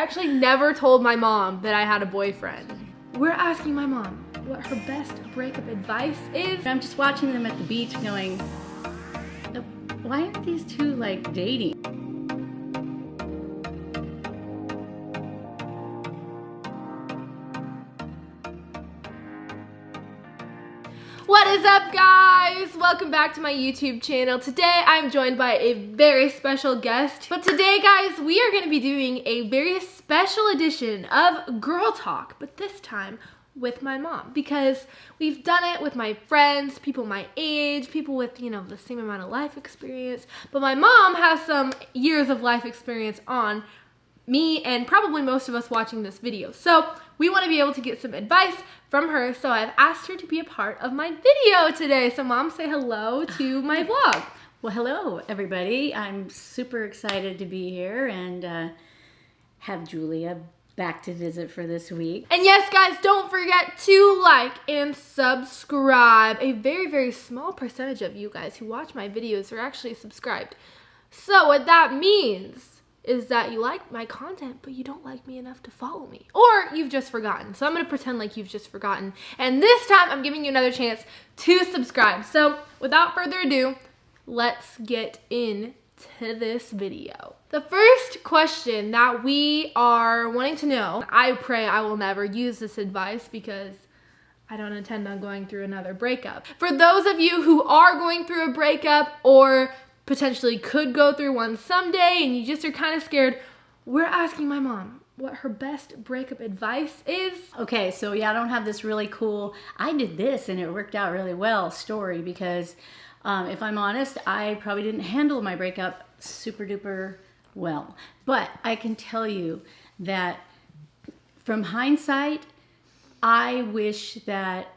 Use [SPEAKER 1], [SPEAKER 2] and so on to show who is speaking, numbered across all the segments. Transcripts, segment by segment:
[SPEAKER 1] actually never told my mom that I had a boyfriend. We're asking my mom what her best breakup advice is.
[SPEAKER 2] I'm just watching them at the beach going, why aren't these two like dating?
[SPEAKER 1] What is up, guys? Welcome back to my YouTube channel. Today I'm joined by a very special guest. But today, guys, we are going to be doing a very special edition of Girl Talk, but this time with my mom, because we've done it with my friends, people my age, people with, you know, the same amount of life experience, but my mom has some years of life experience on me and probably most of us watching this video. So we want to be able to get some advice from her, so I've asked her to be a part of my video today. So Mom, say hello to my vlog.
[SPEAKER 2] Well, hello everybody. I'm super excited to be here and have Julia back to visit for this week.
[SPEAKER 1] And yes, guys, don't forget to like and subscribe. A very, very small percentage of you guys who watch my videos are actually subscribed. So what that means is that you like my content, but you don't like me enough to follow me. Or you've just forgotten. So I'm gonna pretend like you've just forgotten. And this time, I'm giving you another chance to subscribe. So without further ado, let's get into this video. The first question that we are wanting to know, I pray I will never use this advice because I don't intend on going through another breakup. For those of you who are going through a breakup or potentially could go through one someday and you just are kind of scared, we're asking my mom what her best breakup advice is.
[SPEAKER 2] Okay, so yeah, I don't have this really cool, I did this and it worked out really well story because if I'm honest, I probably didn't handle my breakup super duper well. But I can tell you that from hindsight, I wish that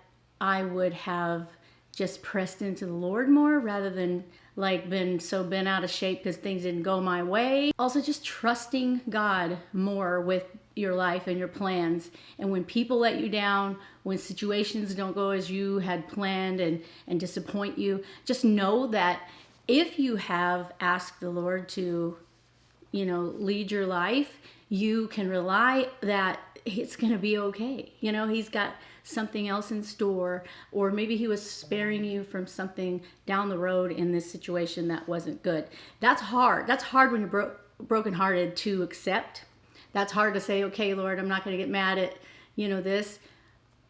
[SPEAKER 2] I would have just pressed into the Lord more rather than like been bent out of shape because things didn't go my way. Also just trusting God more with your life and your plans. And when people let you down, when situations don't go as you had planned and disappoint you, just know that if you have asked the Lord to, you know, lead your life, you can rely that it's going to be okay. You know, He's got something else in store, or maybe He was sparing you from something down the road in this situation that wasn't good. That's hard. That's hard when you're brokenhearted to accept. That's hard to say, okay, Lord, I'm not going to get mad at, you know, this.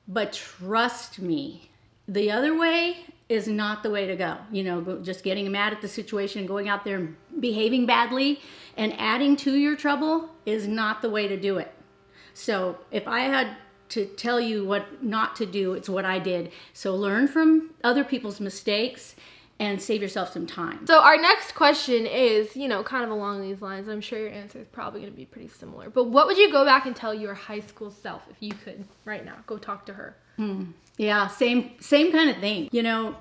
[SPEAKER 2] But trust me, the other way is not the way to go. You know, just getting mad at the situation, going out there and behaving badly and adding to your trouble is not the way to do it. So if I had to tell you what not to do, it's what I did. So learn from other people's mistakes and save yourself some time.
[SPEAKER 1] So our next question is, you know, kind of along these lines. I'm sure your answer is probably going to be pretty similar. But what would you go back and tell your high school self if you could right now? Go talk to her.
[SPEAKER 2] Yeah, same kind of thing. You know,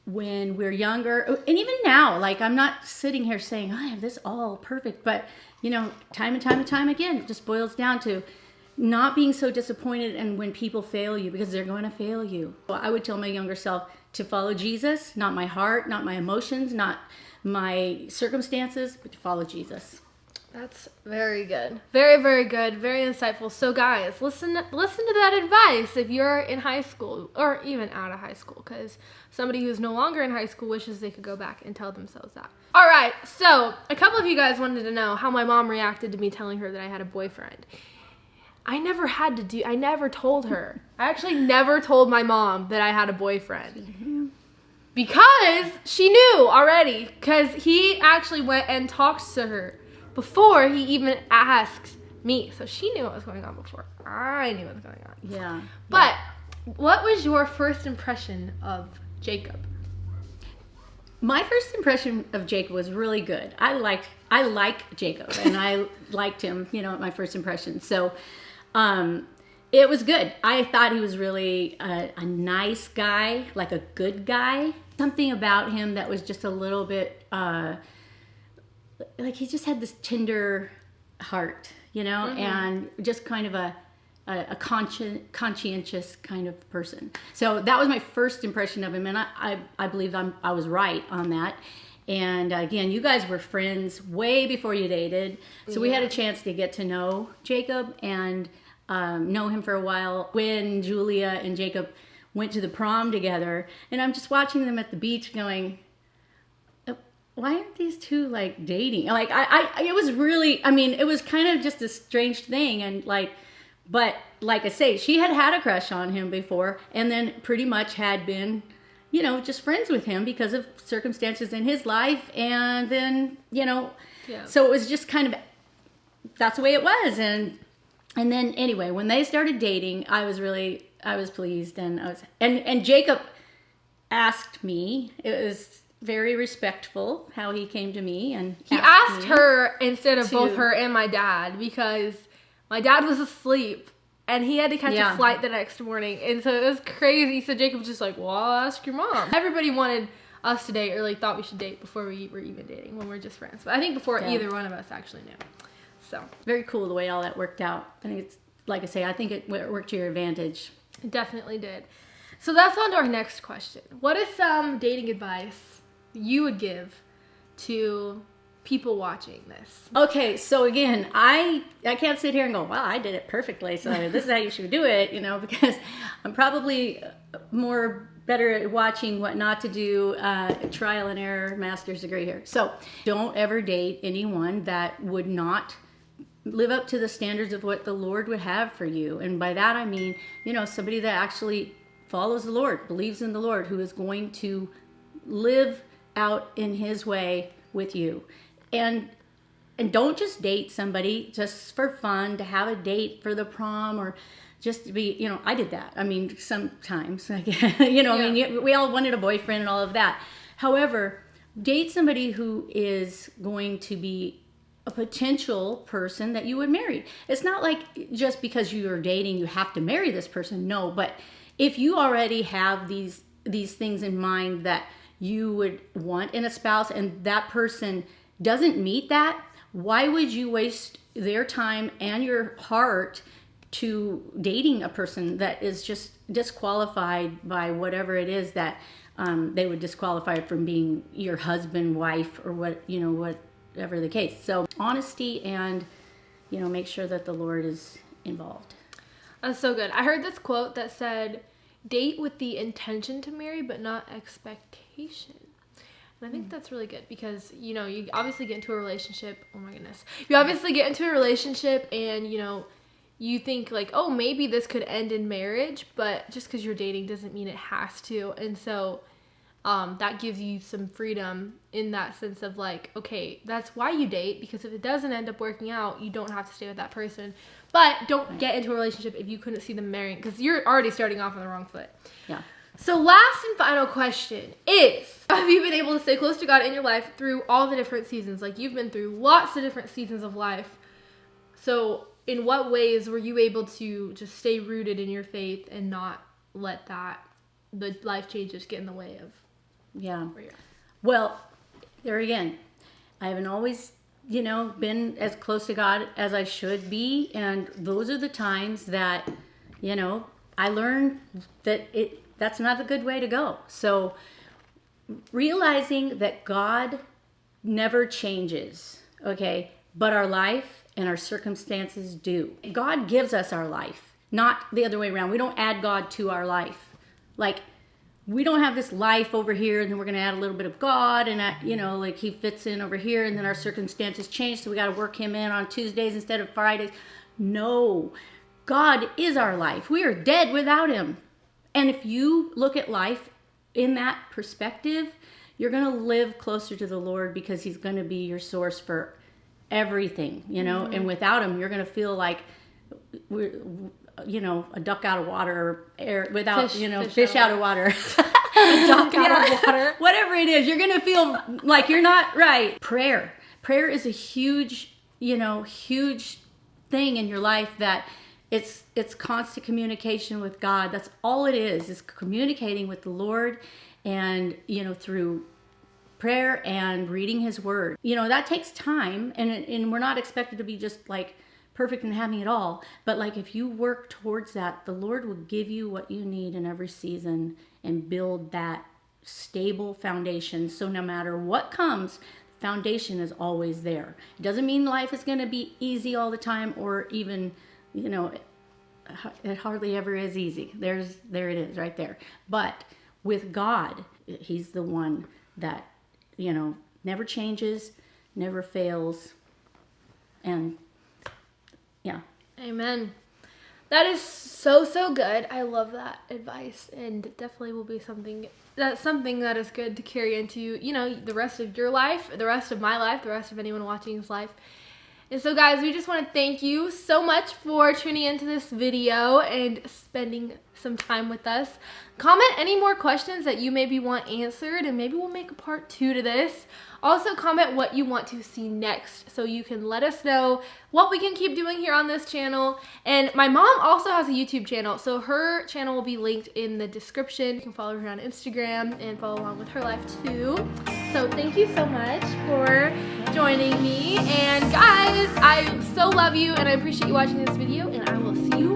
[SPEAKER 2] when we're younger, and even now, like I'm not sitting here saying, I have this all perfect, but you know, time and time again, it just boils down to not being so disappointed and when people fail you, because they're going to fail you. So I would tell my younger self to follow Jesus, not my heart, not my emotions, not my circumstances, but to follow Jesus.
[SPEAKER 1] That's very good. Very, very good. Very insightful. So guys, listen to that advice if you're in high school or even out of high school, because somebody who's no longer in high school wishes they could go back and tell themselves that. All right, so a couple of you guys wanted to know how my mom reacted to me telling her that I had a boyfriend. I never told her. I actually never told my mom that I had a boyfriend. Because she knew already. Because he actually went and talked to her before he even asked me. So she knew what was going on before I knew what was going on.
[SPEAKER 2] Yeah.
[SPEAKER 1] But what was your first impression of Jacob?
[SPEAKER 2] My first impression of Jacob was really good. I like Jacob and I liked him, you know, at my first impression. So it was good. I thought he was really a nice guy, like a good guy. Something about him that was just a little bit, like he just had this tender heart, you know, and just kind of a conscientious kind of person. So that was my first impression of him, and I believe I was right on that. And again, you guys were friends way before you dated. So we had a chance to get to know Jacob and know him for a while when Julia and Jacob went to the prom together. And I'm just watching them at the beach going, why aren't these two like dating? Like it was really, I mean, it was kind of just a strange thing. And but like I say, she had a crush on him before and then pretty much had been, just friends with him because of circumstances in his life. And then, so it was just kind of, that's the way it was. And then anyway, when they started dating, I was pleased. And Jacob asked me, it was very respectful how he came to me. And
[SPEAKER 1] he asked her instead of both her and my dad because my dad was asleep. And he had to catch a flight the next morning. And so it was crazy. So Jacob was just like, well, I'll ask your mom. Everybody wanted us to date or like thought we should date before we were even dating when we were just friends. But I think before either one of us actually knew. So
[SPEAKER 2] very cool the way all that worked out. I think it's, like I say, I think it worked to your advantage.
[SPEAKER 1] It definitely did. So that's on to our next question. What is some dating advice you would give to people watching this?
[SPEAKER 2] Okay, so again, I can't sit here and go, wow, I did it perfectly, so this is how you should do it, because I'm probably better at watching what not to do, trial and error, master's degree here. So don't ever date anyone that would not live up to the standards of what the Lord would have for you. And by that I mean, somebody that actually follows the Lord, believes in the Lord, who is going to live out in his way with you. And don't just date somebody just for fun, to have a date for the prom or just to be, I did that. I mean, sometimes, I mean, we all wanted a boyfriend and all of that. However, date somebody who is going to be a potential person that you would marry. It's not like just because you are dating, you have to marry this person. No, but if you already have these things in mind that you would want in a spouse and that person doesn't meet that, why would you waste their time and your heart to dating a person that is just disqualified by whatever it is that they would disqualify from being your husband, wife, or whatever the case. So honesty and, make sure that the Lord is involved.
[SPEAKER 1] That's so good. I heard this quote that said, date with the intention to marry, but not expectation. And I think that's really good because, you obviously get into a relationship. Oh my goodness. You obviously get into a relationship and, you think like, oh, maybe this could end in marriage, but just because you're dating doesn't mean it has to. And so that gives you some freedom in that sense of like, okay, that's why you date, because if it doesn't end up working out, you don't have to stay with that person. But don't get into a relationship if you couldn't see them marrying, because you're already starting off on the wrong foot.
[SPEAKER 2] Yeah.
[SPEAKER 1] So last and final question is, have you been able to stay close to God in your life through all the different seasons? Like you've been through lots of different seasons of life. So in what ways were you able to just stay rooted in your faith and not let the life changes get in the way of where you're at?
[SPEAKER 2] Well, there again, I haven't always, been as close to God as I should be. And those are the times that, I learned that that's not a good way to go. So realizing that God never changes, okay, but our life and our circumstances do. God gives us our life, not the other way around. We don't add God to our life. Like, we don't have this life over here and then we're going to add a little bit of God and, like he fits in over here and then our circumstances change, so we got to work him in on Tuesdays instead of Fridays. No, God is our life. We are dead without him. And if you look at life in that perspective, you're going to live closer to the Lord because he's going to be your source for everything, mm-hmm. And without him, you're going to feel like we're, a duck out of water, or air without, fish out of water.
[SPEAKER 1] A duck out of water.
[SPEAKER 2] Whatever it is, you're going to feel like you're not right. Prayer is a huge, huge thing in your life that it's constant communication with God. That's all it is communicating with the Lord and, through prayer and reading his word. That takes time and we're not expected to be just like perfect and having it all. But like if you work towards that, the Lord will give you what you need in every season and build that stable foundation. So no matter what comes, foundation is always there. It doesn't mean life is going to be easy all the time, or even, you know, it hardly ever is easy. There it is right there. But with God, he's the one that, you know, never changes, never fails. And yeah.
[SPEAKER 1] Amen. That is so, so good. I love that advice, and definitely will be something that is good to carry into, you know, the rest of your life, the rest of my life, the rest of anyone watching's life. And so guys, we just want to thank you so much for tuning into this video and spending some time with us. Comment any more questions that you maybe want answered, and maybe we'll make a part 2 to this. Also comment what you want to see next, so you can let us know what we can keep doing here on this channel. And my mom also has a YouTube channel, so her channel will be linked in the description. You can follow her on Instagram and follow along with her life too. So thank you so much for joining me. And guys, I so love you, and I appreciate you watching this video, and I will see you